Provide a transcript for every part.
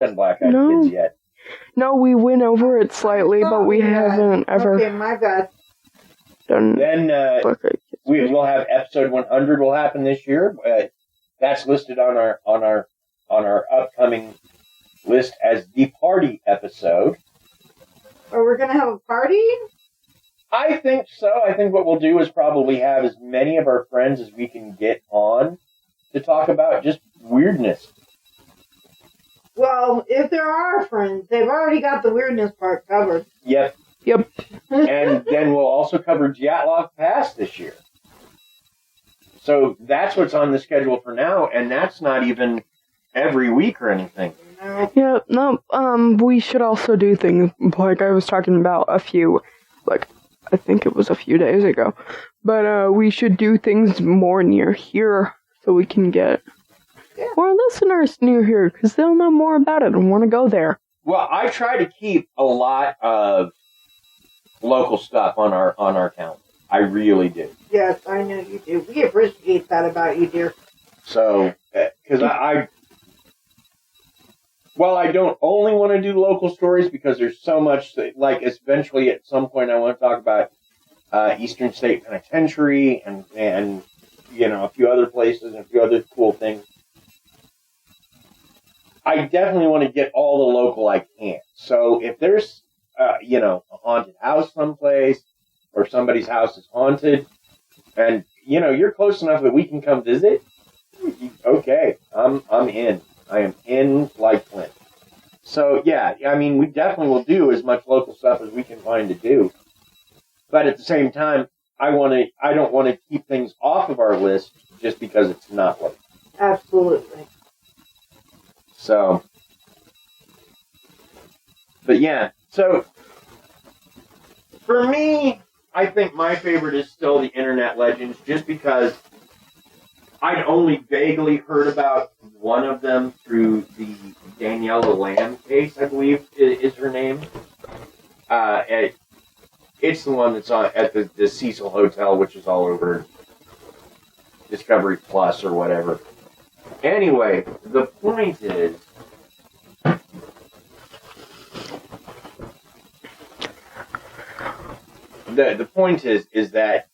done Black Eyed No. Kids yet. No, we went over it slightly, but we haven't ever Okay, my bad. done Then Black Eyed Kids. we will have episode 100 will happen this year. That's listed on our upcoming list as the party episode. Are we gonna have a party? I think so. I think what we'll do is probably have as many of our friends as we can get on to talk about just weirdness. Well, if there are friends, they've already got the weirdness part covered. Yep. Yep. And then we'll also cover Dyatlov Pass this year. So that's what's on the schedule for now, and that's not even every week or anything. No. Yeah, no, we should also do things like I was talking about I think it was a few days ago. But, we should do things more near here so we can get more listeners near here, because they'll know more about it and want to go there. Well, I try to keep a lot of local stuff on our calendar. I really do. Yes, I know you do. We appreciate that about you, dear. So, because well, I don't only want to do local stories because there's so much that, like, eventually at some point I want to talk about Eastern State Penitentiary and you know, a few other places and a few other cool things. I definitely want to get all the local I can. So if there's, you know, a haunted house someplace or somebody's house is haunted and, you know, you're close enough that we can come visit, okay, I'm in. I am in like Flint. So, yeah, I mean, we definitely will do as much local stuff as we can find to do. But at the same time, I don't want to keep things off of our list just because it's not local. Absolutely. So, but yeah, so for me, I think my favorite is still the Internet Legends just because I'd only vaguely heard about one of them through the Daniela Lamb case, I believe is her name. It's the one that's at the Cecil Hotel, which is all over Discovery Plus or whatever. Anyway, the point is, the point is that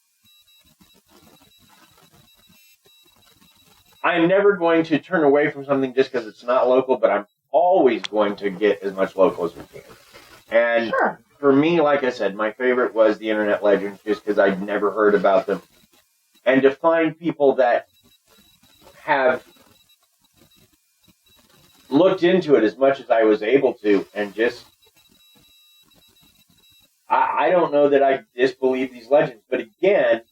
I'm never going to turn away from something just because it's not local, but I'm always going to get as much local as we can. And Sure. For me, like I said, my favorite was the Internet Legends just because I'd never heard about them. And to find people that have looked into it as much as I was able to and just, I don't know that I disbelieve these legends, but again,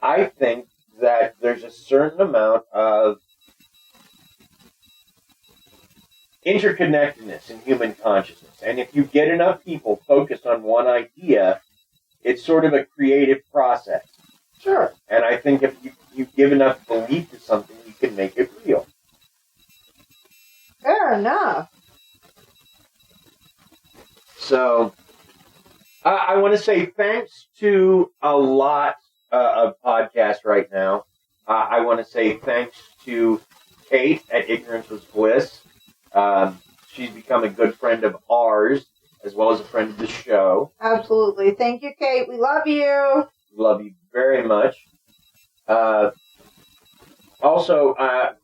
I think that there's a certain amount of interconnectedness in human consciousness. And if you get enough people focused on one idea, it's sort of a creative process. Sure. And I think if you give enough belief to something, you can make it real. Fair enough. So, I want to say thanks to a lot of podcasts right now. I want to say thanks to Kate at Ignorance Was Bliss. She's become a good friend of ours, as well as a friend of the show. Absolutely. Thank you, Kate. We love you. Love you very much. Also,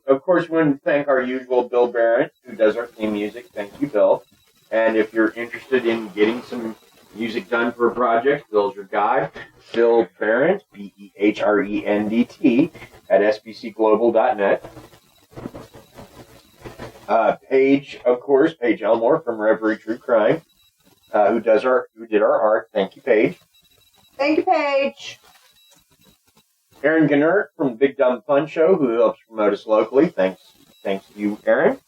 of course, we want to thank our usual Bill Barrett, who does our theme music. Thank you, Bill. And if you're interested in getting some music done for a project, Bill's your guy. Bill Barrett, BEHRENDT, at sbcglobal.net. Paige, of course, Paige Elmore from Reverie True Crime, who did our art. Thank you, Paige. Thank you, Paige. Aaron Gannert from the Big Dumb Fun Show, who helps promote us locally. Thanks to you, Aaron.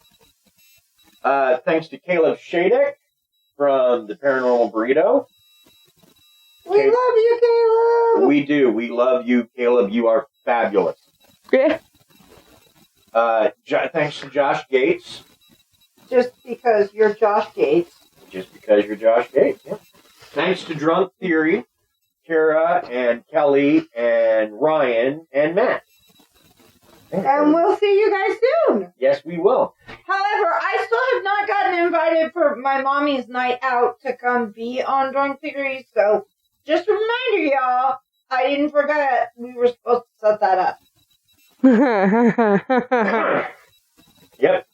Thanks to Caleb Shadek from the Paranormal Burrito. We love you, Caleb. We do. We love you, Caleb. You are fabulous. Yeah. Thanks to Josh Gates. Just because you're Josh Gates. Just because you're Josh Gates. Yeah. Thanks to Drunk Theory, Kara and Kelly and Ryan and Matt. And we'll see you guys soon. Yes, we will. However, I still have not gotten invited for my mommy's night out to come be on Drunk Theory. So, just a reminder, y'all. I didn't forget. We were supposed to set that up. Yep.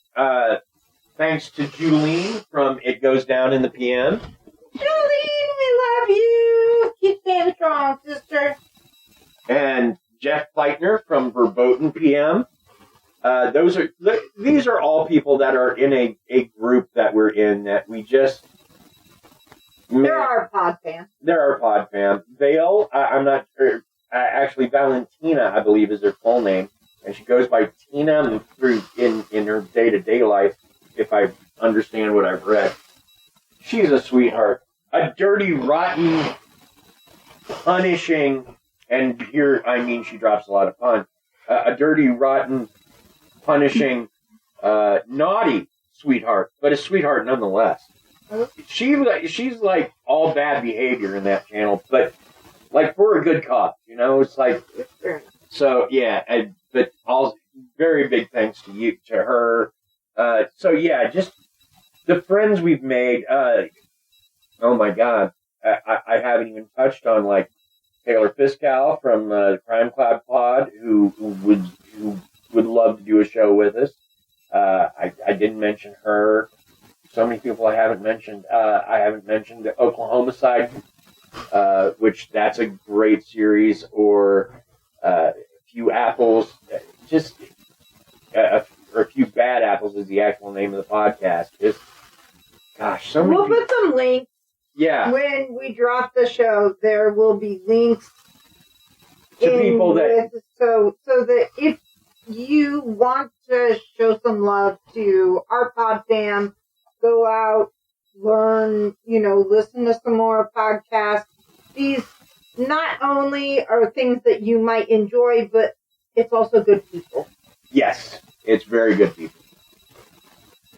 Thanks to Julene from It Goes Down in the PM. Jolene, we love you. Keep staying strong, sister. And Jeff Pleitner from Verboten PM. These are all people that are in a group that we're in that we just... They're our pod fans. They're our pod fam. Vale, I'm not sure. Actually, Valentina, I believe, is her full name. And she goes by Tina through in her day-to-day life, if I understand what I've read. She's a sweetheart. A dirty, rotten, punishing, and here, I mean, she drops a lot of pun. A dirty, rotten, punishing, naughty sweetheart, but a sweetheart nonetheless. She's like all bad behavior in that channel, but like for a good cause, it's like, so yeah, but all very big thanks to her. So yeah, just the friends we've made. Oh my God, I haven't even touched on like Taylor Fiscal from the Crime Cloud Pod, who would love to do a show with us. I didn't mention her. So many people I haven't mentioned. I haven't mentioned the Oklahoma Side, which that's a great series, or A Few Apples, just or A Few Bad Apples is the actual name of the podcast. Just, gosh, so many We'll put some links. Yeah. When we drop the show, there will be links to people that... So that if you want to show some love to our pod fam, go out, learn, listen to some more podcasts. These not only are things that you might enjoy, but it's also good people. Yes, it's very good people.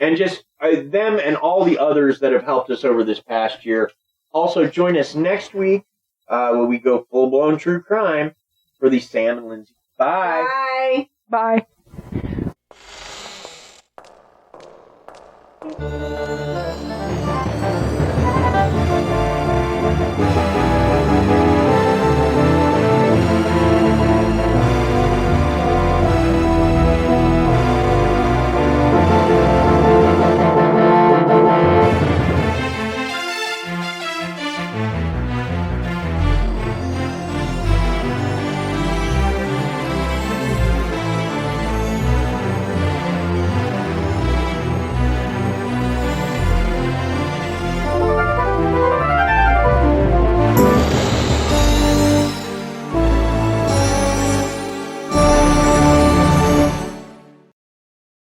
And just them and all the others that have helped us over this past year. Also, join us next week when we go full-blown true crime for the Sam and Lindsay. Bye. Bye. Bye.